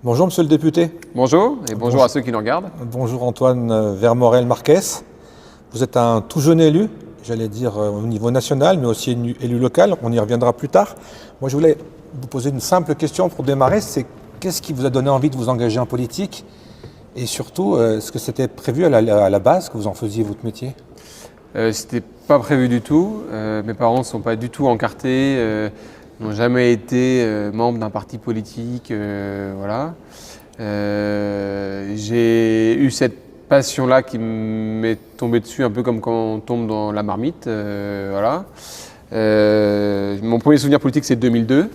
Bonjour Monsieur le député. Bonjour et bonjour à ceux qui nous regardent. Bonjour Antoine Vermorel-Marquez. Vous êtes un tout jeune élu, j'allais dire au niveau national, mais aussi élu local. On y reviendra plus tard. Moi, je voulais vous poser une simple question pour démarrer. C'est qu'est-ce qui vous a donné envie de vous engager en politique? Et surtout, est-ce que c'était prévu à la base que vous en faisiez votre métier? C'était pas prévu du tout. Mes parents ne sont pas du tout encartés. N'ont jamais été membres d'un parti politique, voilà. J'ai eu cette passion-là qui m'est tombée dessus un peu comme quand on tombe dans la marmite, voilà. Mon premier souvenir politique, c'est 2002,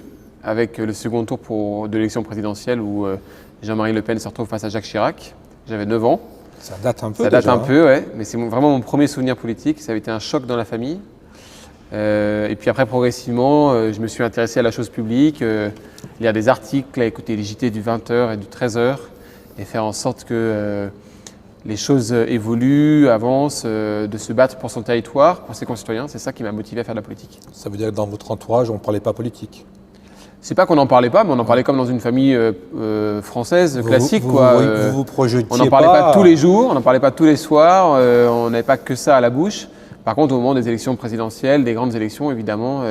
avec le second tour de l'élection présidentielle où Jean-Marie Le Pen se retrouve face à Jacques Chirac. J'avais 9 ans. Ça date un peu. Ça date un peu, ouais. Mais c'est vraiment mon premier souvenir politique. Ça avait été un choc dans la famille. Et puis après, progressivement, je me suis intéressé à la chose publique, lire des articles, écouter les JT du 20h et du 13h, et faire en sorte que les choses évoluent, avancent, de se battre pour son territoire, pour ses concitoyens. C'est ça qui m'a motivé à faire de la politique. Ça veut dire que dans votre entourage, on ne parlait pas politique? C'est pas qu'on n'en parlait pas, mais on en parlait comme dans une famille française, classique. Vous projetiez on n'en parlait pas tous les jours, on n'en parlait pas tous les soirs, on n'avait pas que ça à la bouche. Par contre, au moment des élections présidentielles, des grandes élections, évidemment,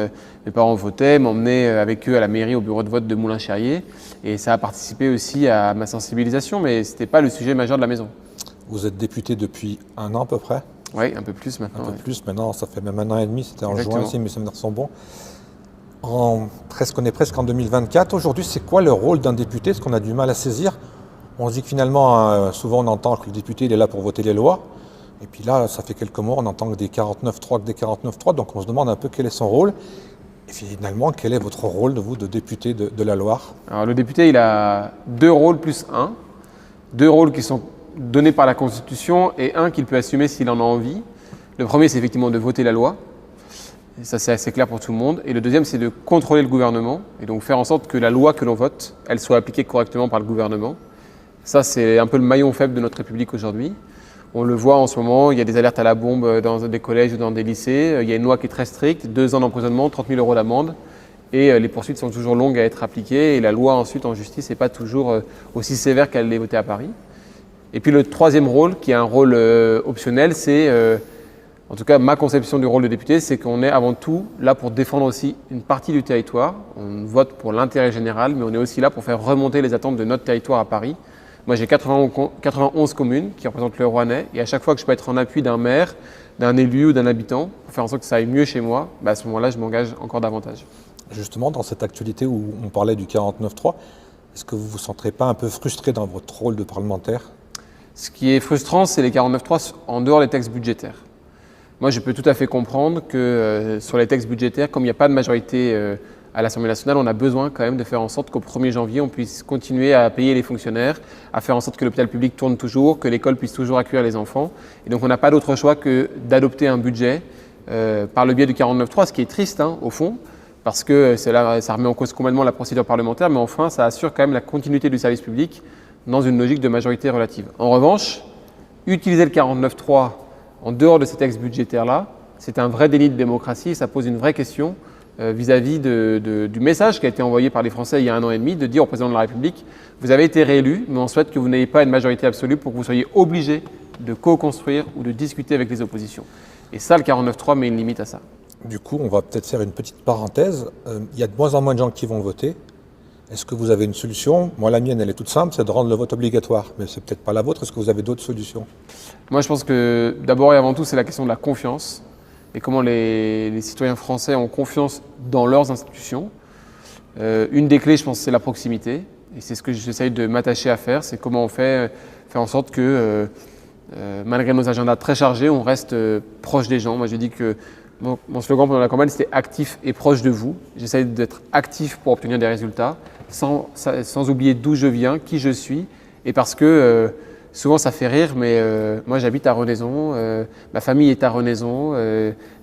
mes parents votaient, m'emmenaient avec eux à la mairie, au bureau de vote de Moulins-Cherrier. Et ça a participé aussi à ma sensibilisation, mais ce n'était pas le sujet majeur de la maison. Vous êtes député depuis 1 an à peu près? Oui, un peu plus maintenant. Un peu plus maintenant, ça fait même 1 an et demi, c'était en juin ici, mes souvenirs sont bons. On est presque en 2024. Aujourd'hui, c'est quoi le rôle d'un député? Ce qu'on a du mal à saisir. On se dit que finalement, souvent on entend que le député il est là pour voter les lois. Et puis là, ça fait quelques mois, on entend que des 49.3, donc on se demande un peu quel est son rôle. Et finalement, quel est votre rôle de député de la Loire? Alors le député, il a 2 rôles plus 1. 2 rôles qui sont donnés par la Constitution et 1 qu'il peut assumer s'il en a envie. Le premier, c'est effectivement de voter la loi. Et ça, c'est assez clair pour tout le monde. Et le deuxième, c'est de contrôler le gouvernement et donc faire en sorte que la loi que l'on vote, elle soit appliquée correctement par le gouvernement. Ça, c'est un peu le maillon faible de notre République aujourd'hui. On le voit en ce moment, il y a des alertes à la bombe dans des collèges ou dans des lycées. Il y a une loi qui est très stricte, 2 ans d'emprisonnement, 30 000 € d'amende. Et les poursuites sont toujours longues à être appliquées. Et la loi ensuite en justice n'est pas toujours aussi sévère qu'elle l'est votée à Paris. Et puis le troisième rôle, qui est un rôle optionnel, c'est, en tout cas ma conception du rôle de député, c'est qu'on est avant tout là pour défendre aussi une partie du territoire. On vote pour l'intérêt général, mais on est aussi là pour faire remonter les attentes de notre territoire à Paris. Moi, j'ai 91 communes qui représentent le Rouennais et à chaque fois que je peux être en appui d'un maire, d'un élu ou d'un habitant pour faire en sorte que ça aille mieux chez moi, à ce moment-là, je m'engage encore davantage. Justement, dans cette actualité où on parlait du 49.3, est-ce que vous ne vous sentirez pas un peu frustré dans votre rôle de parlementaire? Ce qui est frustrant, c'est les 49.3 en dehors des textes budgétaires. Moi, je peux tout à fait comprendre que sur les textes budgétaires, comme il n'y a pas de majorité à l'Assemblée nationale, on a besoin quand même de faire en sorte qu'au 1er janvier, on puisse continuer à payer les fonctionnaires, à faire en sorte que l'hôpital public tourne toujours, que l'école puisse toujours accueillir les enfants. Et donc, on n'a pas d'autre choix que d'adopter un budget par le biais du 49.3, ce qui est triste, au fond, parce que ça remet en cause complètement la procédure parlementaire, mais enfin, ça assure quand même la continuité du service public dans une logique de majorité relative. En revanche, utiliser le 49.3 en dehors de ces textes budgétaires-là, c'est un vrai déni de démocratie, ça pose une vraie question vis-à-vis du message qui a été envoyé par les Français il y a 1 an et demi, de dire au président de la République, vous avez été réélu, mais on souhaite que vous n'ayez pas une majorité absolue pour que vous soyez obligé de co-construire ou de discuter avec les oppositions. Et ça, le 49.3 met une limite à ça. Du coup, on va peut-être faire une petite parenthèse. Il y a de moins en moins de gens qui vont voter. Est-ce que vous avez une solution? Moi, la mienne, elle est toute simple, c'est de rendre le vote obligatoire. Mais c'est peut-être pas la vôtre. Est-ce que vous avez d'autres solutions? Moi, je pense que d'abord et avant tout, c'est la question de la confiance. Et comment les citoyens français ont confiance dans leurs institutions. Une des clés, je pense, c'est la proximité. Et c'est ce que j'essaye de m'attacher à faire. C'est comment on fait en sorte que, malgré nos agendas très chargés, on reste proche des gens. Moi, je dis que mon slogan pendant la campagne, c'était « actif et proche de vous ». J'essaye d'être actif pour obtenir des résultats, sans oublier d'où je viens, qui je suis. Et parce que souvent, ça fait rire, mais moi, j'habite à Renaison, ma famille est à Renaison,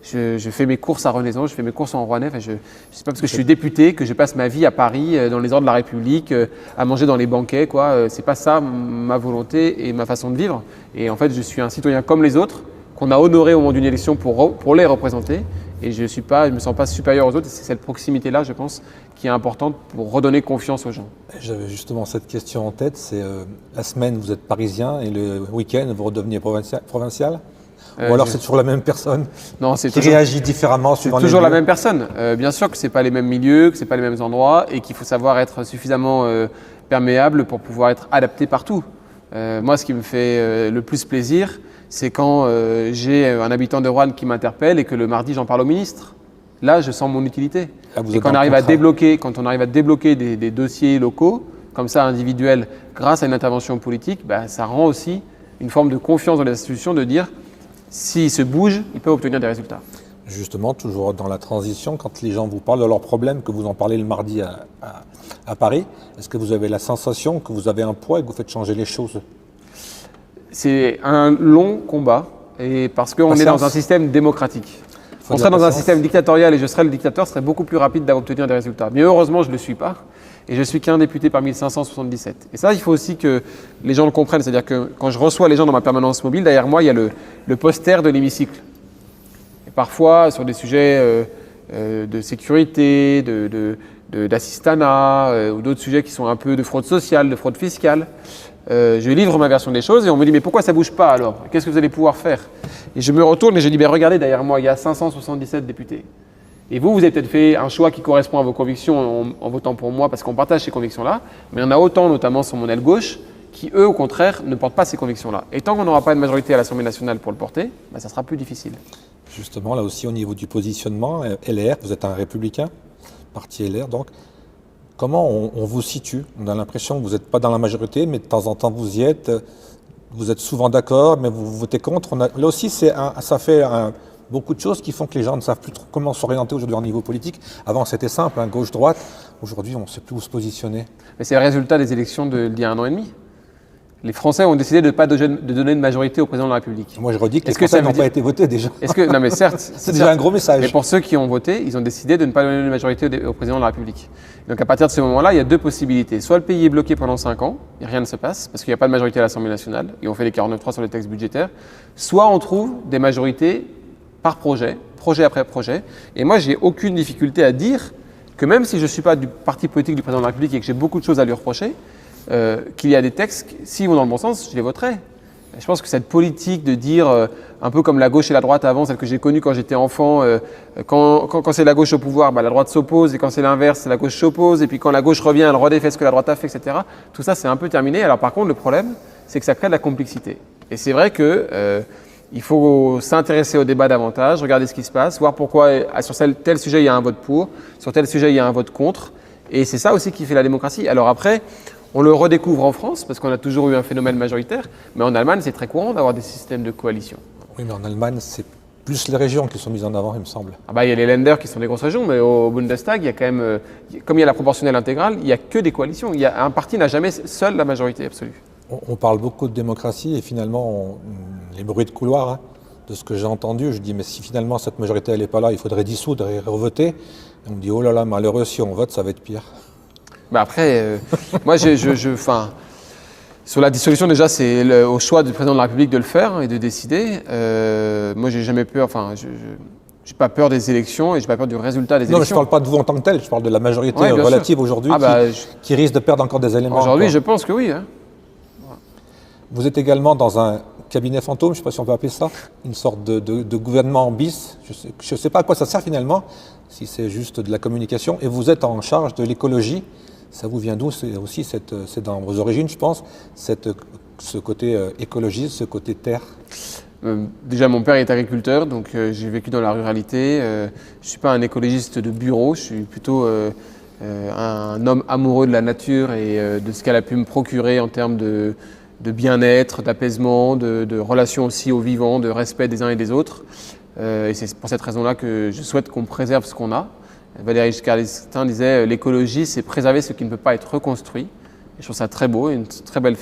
je fais mes courses à Renaison, je fais mes courses en Rouennais. Enfin, je sais pas parce que je suis député que je passe ma vie à Paris, dans les ordres de la République, à manger dans les banquets. C'est pas ça ma volonté et ma façon de vivre. Et en fait, je suis un citoyen comme les autres, qu'on a honoré au moment d'une élection pour les représenter. Et je me sens pas supérieur aux autres. C'est cette proximité-là, je pense, qui est importante pour redonner confiance aux gens. J'avais justement cette question en tête, c'est la semaine vous êtes parisien et le week-end vous redevenez provincial ou alors c'est toujours la même personne qui réagit différemment suivant les lieux? C'est toujours la même personne. Bien sûr que ce n'est pas les mêmes milieux, que ce n'est pas les mêmes endroits et qu'il faut savoir être suffisamment perméable pour pouvoir être adapté partout. Moi, ce qui me fait le plus plaisir, c'est quand j'ai un habitant de Roanne qui m'interpelle et que le mardi, j'en parle au ministre. Là, je sens mon utilité. Et quand on arrive à débloquer des dossiers locaux, comme ça, individuels, grâce à une intervention politique, ça rend aussi une forme de confiance dans les institutions de dire s'il se bouge, il peut obtenir des résultats. Justement, toujours dans la transition, quand les gens vous parlent de leurs problèmes, que vous en parlez le mardi à Paris, est-ce que vous avez la sensation que vous avez un poids et que vous faites changer les choses? C'est un long combat, et parce qu'on est dans un système démocratique. On serait dans un système dictatorial et je serais le dictateur, ce serait beaucoup plus rapide d'obtenir des résultats. Mais heureusement, je ne le suis pas. Et je suis qu'un député parmi 577. Et ça, il faut aussi que les gens le comprennent. C'est-à-dire que quand je reçois les gens dans ma permanence mobile, derrière moi, il y a le poster de l'hémicycle. Et parfois, sur des sujets de sécurité, d'assistanat ou d'autres sujets qui sont un peu de fraude sociale, de fraude fiscale, je livre ma version des choses et on me dit « mais pourquoi ça ne bouge pas alors? Qu'est-ce que vous allez pouvoir faire ?» Et je me retourne et je dis « regardez, derrière moi, il y a 577 députés. Et vous avez peut-être fait un choix qui correspond à vos convictions en votant pour moi parce qu'on partage ces convictions-là, mais il y en a autant, notamment sur mon aile gauche, qui eux, au contraire, ne portent pas ces convictions-là. Et tant qu'on n'aura pas une majorité à l'Assemblée nationale pour le porter, ça sera plus difficile. » Justement, là aussi, au niveau du positionnement, LR, vous êtes un républicain, parti LR, donc comment on vous situe? On a l'impression que vous n'êtes pas dans la majorité, mais de temps en temps vous y êtes. Vous êtes souvent d'accord, mais vous votez contre. Là aussi, ça fait beaucoup de choses qui font que les gens ne savent plus trop comment s'orienter aujourd'hui au niveau politique. Avant, c'était simple, gauche-droite. Aujourd'hui, on ne sait plus où se positionner. Mais c'est le résultat des élections d'il y a 1 an et demi. Les Français ont décidé de ne pas donner une majorité au président de la République. Moi, je redis que les Français n'ont pas été votés déjà. Non, mais certes. C'est déjà un gros message. Mais pour ceux qui ont voté, ils ont décidé de ne pas donner une majorité au président de la République. Donc à partir de ce moment-là, il y a 2 possibilités. Soit le pays est bloqué pendant 5 ans, et rien ne se passe, parce qu'il n'y a pas de majorité à l'Assemblée nationale, et on fait des 49.3 sur les textes budgétaires. Soit on trouve des majorités par projet après projet. Et moi, j'ai aucune difficulté à dire que même si je ne suis pas du parti politique du président de la République et que j'ai beaucoup de choses à lui reprocher, qu'il y a des textes, s'ils vont dans le bon sens, je les voterai. Je pense que cette politique de dire, un peu comme la gauche et la droite avant, celle que j'ai connue quand j'étais enfant, quand c'est la gauche au pouvoir, la droite s'oppose, et quand c'est l'inverse, la gauche s'oppose, et puis quand la gauche revient, elle redéfait ce que la droite a fait, etc. Tout ça, c'est un peu terminé. Alors par contre, le problème, c'est que ça crée de la complexité. Et c'est vrai qu'il faut s'intéresser au débat davantage, regarder ce qui se passe, voir pourquoi sur tel sujet, il y a un vote pour, sur tel sujet, il y a un vote contre. Et c'est ça aussi qui fait la démocratie. Alors après, on le redécouvre en France parce qu'on a toujours eu un phénomène majoritaire, mais en Allemagne, c'est très courant d'avoir des systèmes de coalition. Oui, mais en Allemagne, c'est plus les régions qui sont mises en avant, il me semble. Il y a les Länder qui sont des grosses régions, mais au Bundestag, il y a quand même, comme il y a la proportionnelle intégrale, il n'y a que des coalitions. Un parti n'a jamais seul la majorité absolue. On parle beaucoup de démocratie et finalement, les bruits de couloir, de ce que j'ai entendu, je dis mais si finalement cette majorité elle n'est pas là, il faudrait dissoudre et revoter. Et on me dit oh là là, malheureux, si on vote, ça va être pire. Après, moi, sur la dissolution, déjà, c'est au choix du président de la République de le faire et de décider. Moi, j'ai jamais peur, j'ai pas peur des élections et j'ai pas peur du résultat des élections. Non, mais je parle pas de vous en tant que tel, je parle de la majorité relative aujourd'hui qui risque de perdre encore des éléments. Aujourd'hui, je pense que oui. Vous êtes également dans un cabinet fantôme, je ne sais pas si on peut appeler ça, une sorte de gouvernement bis. Je ne sais pas à quoi ça sert finalement, si c'est juste de la communication. Et vous êtes en charge de l'écologie. Ça vous vient d'où? C'est aussi c'est dans vos origines, je pense, ce côté écologiste, ce côté terre. Déjà, mon père est agriculteur, donc j'ai vécu dans la ruralité. Je ne suis pas un écologiste de bureau, je suis plutôt un homme amoureux de la nature et de ce qu'elle a pu me procurer en termes de bien-être, d'apaisement, de relation aussi aux vivants, de respect des uns et des autres. Et c'est pour cette raison-là que je souhaite qu'on préserve ce qu'on a. Valéry Giscard d'Estaing disait « l'écologie, c'est préserver ce qui ne peut pas être reconstruit ». Et je trouve ça très beau et une très belle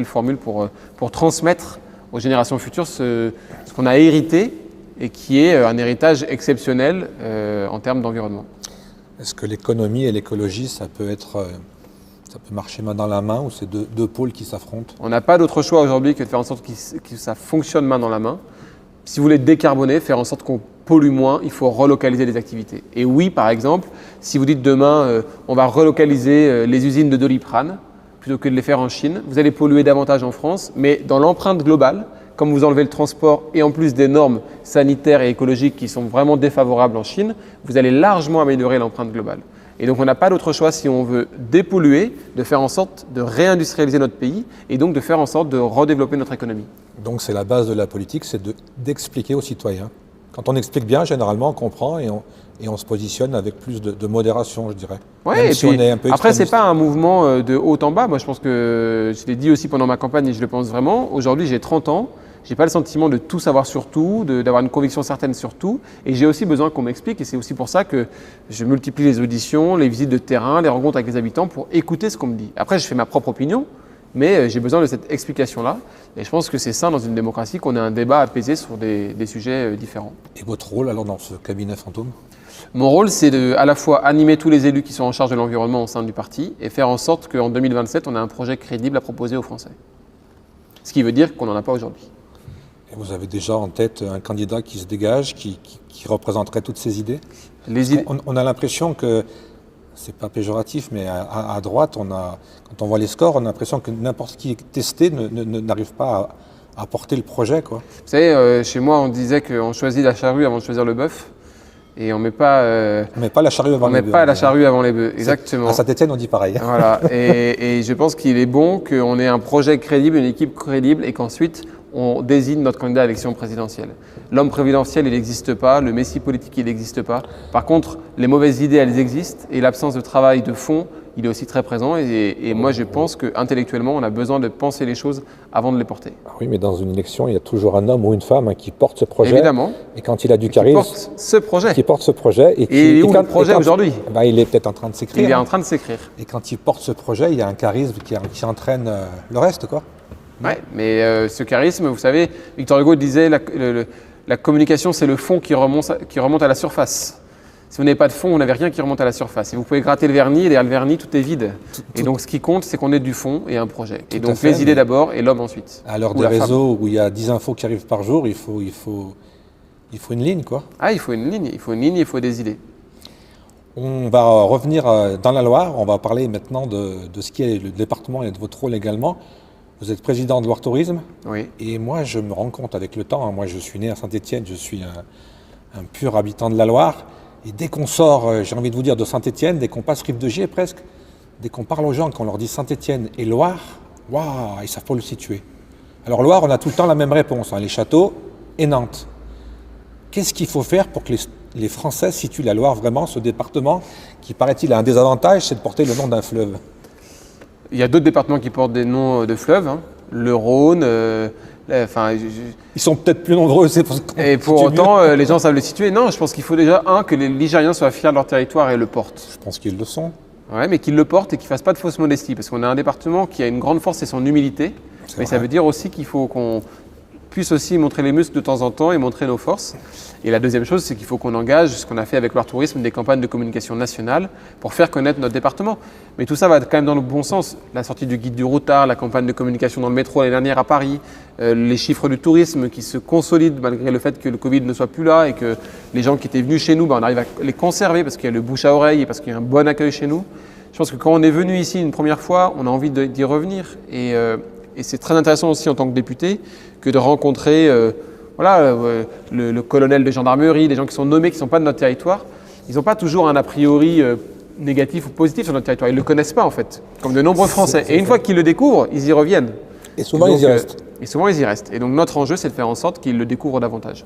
formule pour transmettre aux générations futures ce qu'on a hérité et qui est un héritage exceptionnel en termes d'environnement. Est-ce que l'économie et l'écologie, ça peut marcher main dans la main ou c'est deux pôles qui s'affrontent? On n'a pas d'autre choix aujourd'hui que de faire en sorte que ça fonctionne main dans la main. si vous voulez décarboner, faire en sorte qu'on pollue moins, il faut relocaliser les activités. Et oui, par exemple, si vous dites demain, on va relocaliser les usines de Doliprane, plutôt que de les faire en Chine, vous allez polluer davantage en France, mais dans l'empreinte globale, comme vous enlevez le transport et en plus des normes sanitaires et écologiques qui sont vraiment défavorables en Chine, vous allez largement améliorer l'empreinte globale. Et donc on n'a pas d'autre choix si on veut dépolluer, de faire en sorte de réindustrialiser notre pays et donc de faire en sorte de redévelopper notre économie. Donc c'est la base de la politique, c'est d'expliquer aux citoyens. Quand on explique bien, généralement on comprend et on se positionne avec plus de modération, je dirais. Ouais, même et si puis, on est un peu après, ce n'est extrémiste. pas un mouvement de haut en bas. Moi, je pense que je l'ai dit aussi pendant ma campagne et je le pense vraiment. Aujourd'hui, j'ai 30 ans. Je n'ai pas le sentiment de tout savoir sur tout, d'avoir une conviction certaine sur tout. Et j'ai aussi besoin qu'on m'explique. Et c'est aussi pour ça que je multiplie les auditions, les visites de terrain, les rencontres avec les habitants pour écouter ce qu'on me dit. Après, je fais ma propre opinion, mais j'ai besoin de cette explication-là. Et je pense que c'est sain dans une démocratie qu'on ait un débat apaisé sur des sujets différents. Et votre rôle alors dans ce cabinet fantôme? Mon rôle, c'est de à la fois animer tous les élus qui sont en charge de l'environnement au sein du parti et faire en sorte qu'en 2027, on ait un projet crédible à proposer aux Français. Ce qui veut dire qu'on n'en a pas aujourd'hui. Et vous avez déjà en tête un candidat qui se dégage, qui représenterait toutes ces idées? On a l'impression que, c'est pas péjoratif, mais à droite, quand on voit les scores, on a l'impression que n'importe qui est testé n'arrive pas à porter le projet, quoi. Vous savez, chez moi, on disait qu'on choisit la charrue avant de choisir le bœuf. Et on ne met pas la charrue avant les bœufs. On met pas la charrue avant les bœufs, exactement. À Saint-Étienne, on dit pareil. Voilà, et je pense qu'il est bon qu'on ait un projet crédible, une équipe crédible, et qu'ensuite, on désigne notre candidat à l'élection présidentielle. L'homme présidentiel, il n'existe pas, le messie politique, il n'existe pas. Par contre, les mauvaises idées, elles existent, et l'absence de travail de fond, il est aussi très présent. Et moi, je pense qu'intellectuellement, on a besoin de penser les choses avant de les porter. Oui, mais dans une élection, il y a toujours un homme ou une femme qui porte ce projet. Évidemment. Et quand il a du charisme, qui porte ce projet. Et il est où le projet aujourd'hui? Il est peut-être en train de s'écrire. Il est en train de s'écrire. Et quand il porte ce projet, il y a un charisme qui entraîne le reste, quoi. Oui, mais ce charisme, vous savez, Victor Hugo disait la communication, c'est le fond qui remonte à la surface. Si vous n'avez pas de fond, vous n'avez rien qui remonte à la surface. Et vous pouvez gratter le vernis, et derrière le vernis, tout est vide. Et donc, ce qui compte, c'est qu'on ait du fond et un projet. Et donc, les idées d'abord et l'homme ensuite. À l'heure des réseaux où il y a 10 infos qui arrivent par jour, il faut une ligne, quoi. Ah, il faut une ligne, il faut des idées. On va revenir dans la Loire. On va parler maintenant de ce qui est le département et de votre rôle également. Vous êtes président de Loire Tourisme. Oui. Et moi, je me rends compte avec le temps, moi je suis né à Saint-Étienne, je suis un pur habitant de la Loire. Et dès qu'on sort, j'ai envie de vous dire, de Saint-Étienne, dès qu'on passe Rive de Gier presque, dès qu'on parle aux gens, qu'on leur dit Saint-Étienne et Loire, waouh, ils ne savent pas le situer. Alors Loire, on a tout le temps la même réponse, les châteaux et Nantes. Qu'est-ce qu'il faut faire pour que les Français situent la Loire vraiment, ce département qui, paraît-il, a un désavantage, c'est de porter le nom d'un fleuve? Il y a d'autres départements qui portent des noms de fleuves, hein. Le Rhône. Ils sont peut-être plus nombreux, c'est pour ça qu'on Et pour autant, les gens savent le situer. Non, je pense qu'il faut déjà, que les Ligériens soient fiers de leur territoire et le portent. Je pense qu'ils le sont. Oui, mais qu'ils le portent et qu'ils ne fassent pas de fausse modestie. Parce qu'on a un département qui a une grande force, c'est son humilité. Mais ça veut dire aussi qu'il faut qu'on puisse aussi montrer les muscles de temps en temps et montrer nos forces. Et la deuxième chose, c'est qu'il faut qu'on engage, ce qu'on a fait avec Loire Tourisme, des campagnes de communication nationale pour faire connaître notre département. Mais tout ça va quand même dans le bon sens. La sortie du guide du routard, la campagne de communication dans le métro l'année dernière à Paris, les chiffres du tourisme qui se consolident malgré le fait que le Covid ne soit plus là et que les gens qui étaient venus chez nous, on arrive à les conserver parce qu'il y a le bouche à oreille et parce qu'il y a un bon accueil chez nous. Je pense que quand on est venu ici une première fois, on a envie d'y revenir. Et c'est très intéressant aussi en tant que député que de rencontrer le colonel de gendarmerie, des gens qui sont nommés, qui ne sont pas de notre territoire. Ils n'ont pas toujours un a priori négatif ou positif sur notre territoire. Ils ne le connaissent pas en fait, comme de nombreux Français. Et une fois qu'ils le découvrent, ils y reviennent. Et souvent, ils y restent. Et souvent, ils y restent. Et donc notre enjeu, c'est de faire en sorte qu'ils le découvrent davantage.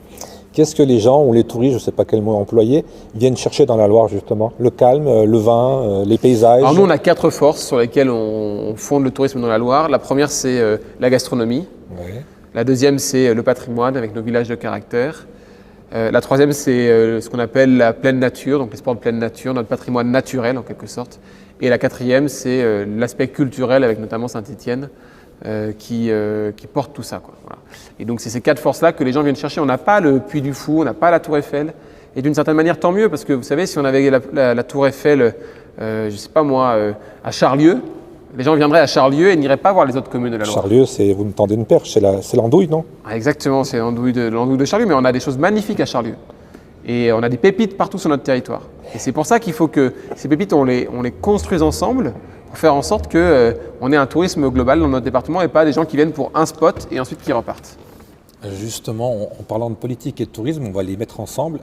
Qu'est-ce que les gens ou les touristes, je ne sais pas quel mot employer, viennent chercher dans la Loire justement? Le calme, le vin, les paysages? Alors nous, on a 4 forces sur lesquelles on fonde le tourisme dans la Loire. La première, c'est la gastronomie. Oui. La deuxième, c'est le patrimoine avec nos villages de caractère. La troisième, c'est ce qu'on appelle la pleine nature, donc les sports de pleine nature, notre patrimoine naturel en quelque sorte. Et la quatrième, c'est l'aspect culturel avec notamment Saint-Étienne qui porte tout ça, quoi. Voilà. Et donc c'est ces 4 forces-là que les gens viennent chercher. On n'a pas le Puy du Fou, on n'a pas la Tour Eiffel. Et d'une certaine manière, tant mieux, parce que vous savez, si on avait la Tour Eiffel, je ne sais pas moi, à Charlieu, Les gens viendraient à Charlieu et n'iraient pas voir les autres communes de la Loire. Charlieu, vous me tendez une perche, c'est l'andouille, non? Ah, exactement, c'est l'andouille de Charlieu, mais on a des choses magnifiques à Charlieu. Et on a des pépites partout sur notre territoire. Et c'est pour ça qu'il faut que ces pépites, on les construise ensemble pour faire en sorte qu'on ait un tourisme global dans notre département et pas des gens qui viennent pour un spot et ensuite qui repartent. Justement, en parlant de politique et de tourisme, on va les mettre ensemble.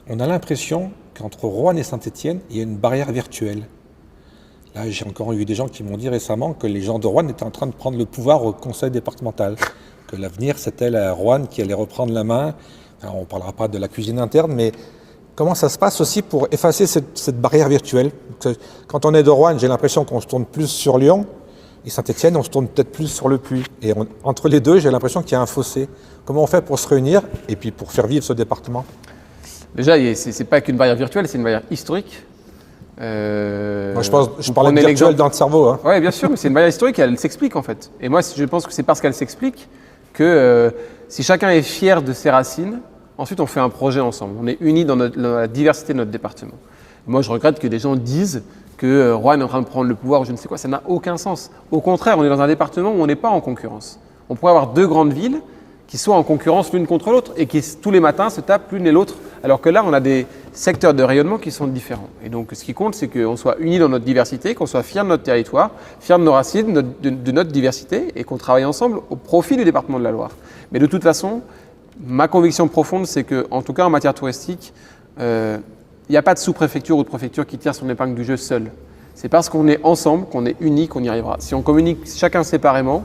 On a l'impression qu'entre Roanne et Saint-Étienne, il y a une barrière virtuelle. Là, j'ai encore eu des gens qui m'ont dit récemment que les gens de Roanne étaient en train de prendre le pouvoir au conseil départemental, que l'avenir, c'était la Roanne qui allait reprendre la main. Alors, on ne parlera pas de la cuisine interne, mais comment ça se passe aussi pour effacer cette barrière virtuelle? Quand on est de Roanne, j'ai l'impression qu'on se tourne plus sur Lyon, et Saint-Étienne, on se tourne peut-être plus sur le Puy. Et entre les deux, j'ai l'impression qu'il y a un fossé. Comment on fait pour se réunir et puis pour faire vivre ce département? Déjà, ce n'est pas qu'une barrière virtuelle, c'est une barrière historique. Moi, je parlais de virtuel dans le cerveau. Hein. Oui, bien sûr, mais c'est une barrière historique et elle s'explique en fait. Et moi, je pense que c'est parce qu'elle s'explique que si chacun est fier de ses racines, ensuite on fait un projet ensemble. On est unis dans la diversité de notre département. Moi, je regrette que des gens disent que Roanne est en train de prendre le pouvoir ou je ne sais quoi. Ça n'a aucun sens. Au contraire, on est dans un département où on n'est pas en concurrence. On pourrait avoir deux grandes villes qui soient en concurrence l'une contre l'autre et qui tous les matins se tapent l'une et l'autre. Alors que là, on a des secteurs de rayonnement qui sont différents. Et donc, ce qui compte, c'est qu'on soit unis dans notre diversité, qu'on soit fiers de notre territoire, fiers de nos racines, de notre diversité et qu'on travaille ensemble au profit du département de la Loire. Mais de toute façon, ma conviction profonde, c'est qu'en tout cas en matière touristique, il n'y a pas de sous-préfecture ou de préfecture qui tire son épingle du jeu seul. C'est parce qu'on est ensemble, qu'on est unis, qu'on y arrivera. Si on communique chacun séparément,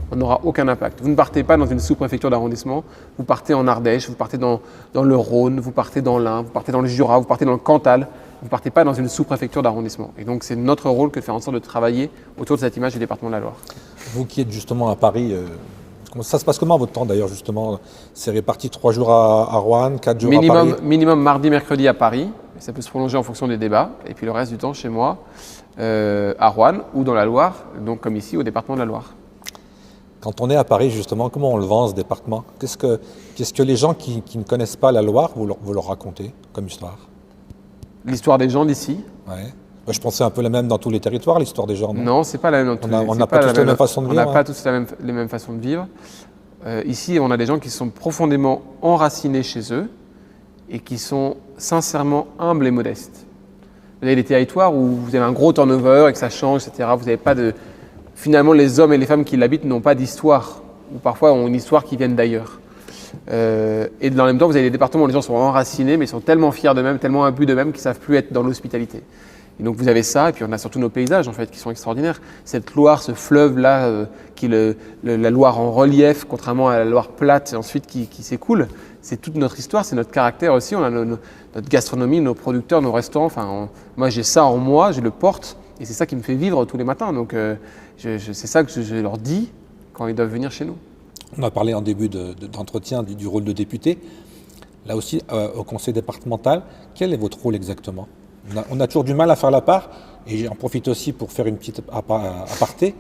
on n'aura aucun impact. Vous ne partez pas dans une sous-préfecture d'arrondissement, vous partez en Ardèche, vous partez dans le Rhône, vous partez dans l'Ain, vous partez dans le Jura, vous partez dans le Cantal, vous ne partez pas dans une sous-préfecture d'arrondissement. Et donc c'est notre rôle que de faire en sorte de travailler autour de cette image du département de la Loire. Vous qui êtes justement à Paris, ça se passe comment votre temps d'ailleurs justement? C'est réparti 3 jours à Roanne, 4 jours à Paris? Minimum mardi, mercredi à Paris. Ça peut se prolonger en fonction des débats. Et puis le reste du temps chez moi, à Roanne ou dans la Loire, donc comme ici au département de la Loire. Quand on est à Paris, justement, comment on le vend, ce département? Qu'est-ce que les gens qui ne connaissent pas la Loire, vous leur racontez comme histoire? L'histoire des gens d'ici. Ouais. Je pensais un peu la même dans tous les territoires, l'histoire des gens. Non, c'est pas la même dans tous les territoires. On n'a pas tous la même façon de vivre. On n'a pas tous les mêmes façons de vivre. Ici, on a des gens qui sont profondément enracinés chez eux et qui sont sincèrement humbles et modestes. Vous avez des territoires où vous avez un gros turnover et que ça change, etc. Vous n'avez pas de... Finalement, les hommes et les femmes qui l'habitent n'ont pas d'histoire, ou parfois ont une histoire qui vient d'ailleurs. Et dans le même temps, vous avez des départements où les gens sont enracinés, mais sont tellement fiers d'eux-mêmes, tellement imbus d'eux-mêmes qu'ils ne savent plus être dans l'hospitalité. Et donc vous avez ça, et puis on a surtout nos paysages en fait, qui sont extraordinaires. Cette Loire, ce fleuve-là, qui est la Loire en relief, contrairement à la Loire plate ensuite qui s'écoule, c'est toute notre histoire, c'est notre caractère aussi. On a notre gastronomie, nos producteurs, nos restaurants. Enfin, moi, j'ai ça en moi, je le porte, et c'est ça qui me fait vivre tous les matins. Donc c'est ça que je leur dis quand ils doivent venir chez nous. On a parlé en début d'entretien du rôle de député. Là aussi, au conseil départemental, quel est votre rôle exactement? On a toujours du mal à faire la part, et j'en profite aussi pour faire une petite aparté.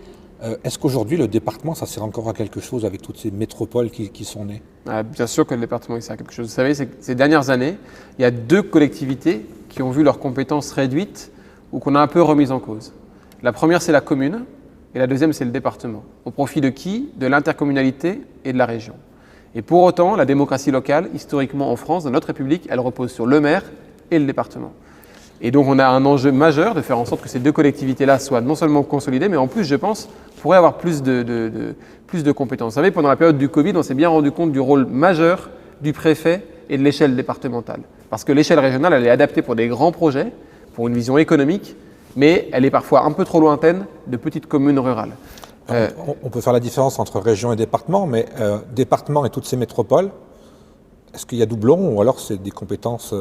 Est-ce qu'aujourd'hui, le département, ça sert encore à quelque chose avec toutes ces métropoles qui sont nées? Bien sûr que le département, il sert à quelque chose. Vous savez, ces dernières années, il y a 2 collectivités qui ont vu leurs compétences réduites ou qu'on a un peu remises en cause. La première, c'est la commune, et la deuxième, c'est le département. Au profit de qui? De l'intercommunalité et de la région. Et pour autant, la démocratie locale, historiquement en France, dans notre République, elle repose sur le maire et le département. Et donc on a un enjeu majeur de faire en sorte que ces 2 collectivités-là soient non seulement consolidées, mais en plus, je pense, pourraient avoir plus de compétences. Vous savez, pendant la période du Covid, on s'est bien rendu compte du rôle majeur du préfet et de l'échelle départementale. Parce que l'échelle régionale, elle est adaptée pour des grands projets, pour une vision économique, mais elle est parfois un peu trop lointaine de petites communes rurales. On peut faire la différence entre région et département, mais département et toutes ces métropoles, est-ce qu'il y a doublon ou alors c'est des compétences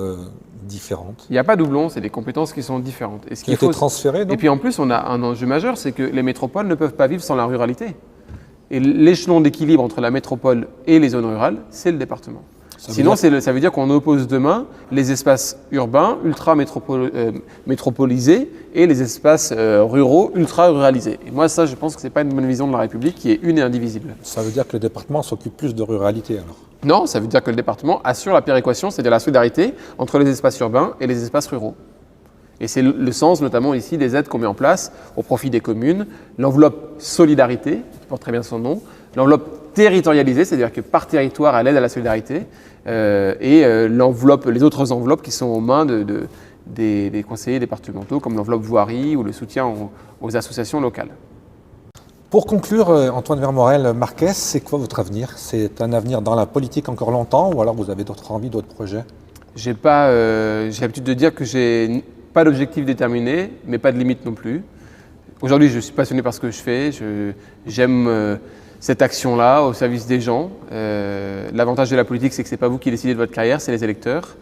différentes? Il n'y a pas doublon, c'est des compétences qui sont différentes. Et qui ont été transférées, donc? Et puis en plus, on a un enjeu majeur, c'est que les métropoles ne peuvent pas vivre sans la ruralité. Et l'échelon d'équilibre entre la métropole et les zones rurales, c'est le département. Sinon, ça veut dire qu'on oppose demain les espaces urbains ultra-métropolisés et les espaces ruraux ultra-ruralisés. Et moi, ça, je pense que ce n'est pas une bonne vision de la République qui est une et indivisible. Ça veut dire que le département s'occupe plus de ruralité alors? Non, ça veut dire que le département assure la péréquation, c'est-à-dire la solidarité entre les espaces urbains et les espaces ruraux. Et c'est le sens notamment ici des aides qu'on met en place au profit des communes, l'enveloppe solidarité, qui porte très bien son nom, l'enveloppe territorialisée, c'est-à-dire que par territoire elle aide à la solidarité, et les autres enveloppes qui sont aux mains des conseillers départementaux, comme l'enveloppe voirie ou le soutien aux associations locales. Pour conclure, Antoine Vermorel Marquès, c'est quoi votre avenir? C'est un avenir dans la politique encore longtemps ou alors vous avez d'autres envies, d'autres projets? J'ai l'habitude de dire que j'ai pas d'objectif déterminé, mais pas de limite non plus. Aujourd'hui, je suis passionné par ce que je fais. J'aime cette action-là au service des gens. L'avantage de la politique, c'est que c'est pas vous qui décidez de votre carrière, c'est les électeurs.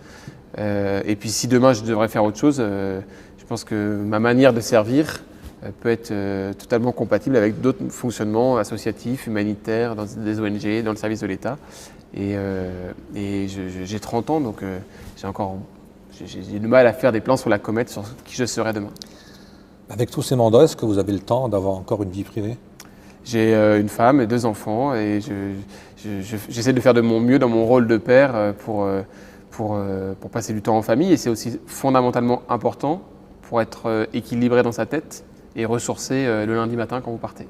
Et puis si demain je devrais faire autre chose, je pense que ma manière de servir peut être totalement compatible avec d'autres fonctionnements associatifs, humanitaires, dans des ONG, dans le service de l'État. Et j'ai 30 ans, donc j'ai du mal à faire des plans sur la comète sur qui je serai demain. Avec tous ces mandats, est-ce que vous avez le temps d'avoir encore une vie privée? J'ai une femme et 2 enfants et j'essaie de faire de mon mieux dans mon rôle de père pour passer du temps en famille. Et c'est aussi fondamentalement important pour être équilibré dans sa tête et ressourcé le lundi matin quand vous partez.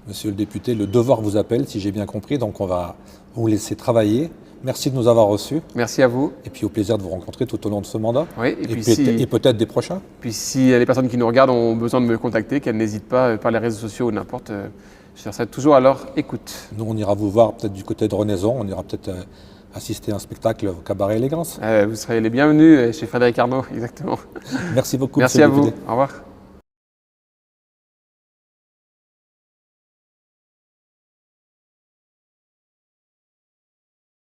Monsieur le député, le devoir vous appelle, si j'ai bien compris, donc on va vous laisser travailler. Merci de nous avoir reçus. Merci à vous. Et puis au plaisir de vous rencontrer tout au long de ce mandat. Oui, et peut-être des prochains. Puis si les personnes qui nous regardent ont besoin de me contacter, qu'elles n'hésitent pas par les réseaux sociaux ou n'importe, je serai toujours à leur écoute. Nous, on ira vous voir peut-être du côté de Renaison, on ira peut-être assister à un spectacle au Cabaret Élégance. Vous serez les bienvenus chez Frédéric Arnaud, exactement. Merci beaucoup. Merci à vous. Au revoir.